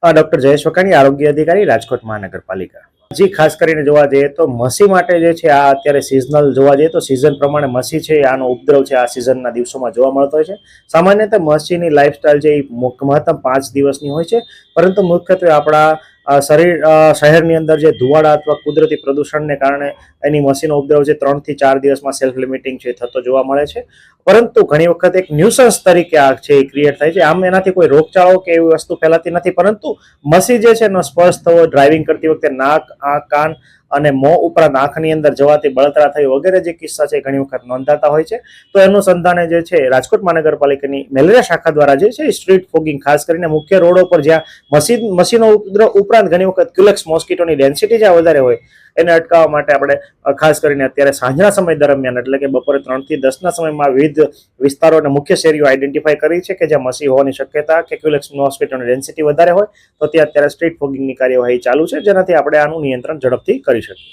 Doctor Jayesh વકાણી, આરોગ્ય અધિકારી, રાજકોટ મહાનગરપાલિકા. જી, ખાસ કરીને જોવા જઈએ તો મસી માટે જે છે આ અત્યારે સિઝનલ જોવા જઈએ તો સિઝન પ્રમાણે મસી છે આનો ઉપદ્રવ છે આ સિઝનના દિવસોમાં જોવા મળતો હોય છે. સામાન્યતઃ મસીની લાઈફસ્ટાઈલ છે એ મહત્તમ 5 દિવસની હોય છે, પરંતુ મુખ્યત્વે આપણા શહેરની અંદર જે ધુવાડા અથવા કુદરતી પ્રદૂષણને કારણે એની મસીનો ઉપદ્રવ છે 3 થી 4 દિવસમાં સેલ્ફ લિમિટિંગ છે થતો જોવા મળે છે. પરંતુ ઘણી વખત એક ન્યુસન્સ તરીકે આ છે એ ક્રિએટ થાય છે. આમ એનાથી કોઈ રોગચાળો કે એવી વસ્તુ ફેલાતી નથી, પરંતુ મસી જે છે એનો સ્પર્શ થવો, ડ્રાઇવિંગ કરતી વખતે નાક, આંખ, કાન અને મોં ઉપરાંત આંખની અંદર જવાથી બળતરા થઈ વગેરે જે કિસ્સા છે ઘણી વખત નોંધાતા હોય છે. તો એનું સંધાને જે છે રાજકોટ મહાનગરપાલિકાની મેલેરિયા શાખા દ્વારા જે છે સ્ટ્રીટ ફોગિંગ, ખાસ કરીને મુખ્ય રોડો પર જ્યાં મસીનો ઉપદ્રવ ઉપરાંત ઘણી વખત ક્યુલેક્સ મોસ્કીટોની ડેન્સિટી જ્યાં વધારે હોય એને અટકાવવા માટે આપણે ખાસ કરીને અત્યારે સાંજના સમય દરમિયાન એટલે કે બપોરે 3 થી 10ના સમયમાં વિવિધ વિસ્તારો અને મુખ્ય શેરીઓ આઈડેન્ટિફાઈ કરી છે કે જ્યાં મસી હોવાની શક્યતા કે ક્યુલેક્સ મોસ્કીટોની ડેન્સિટી વધારે હોય તો ત્યાં અત્યારે સ્ટ્રીટ ફોગિંગની કાર્યવાહી ચાલુ છે, જેનાથી આપણે આનું નિયંત્રણ ઝડપથી કરી શકીએ.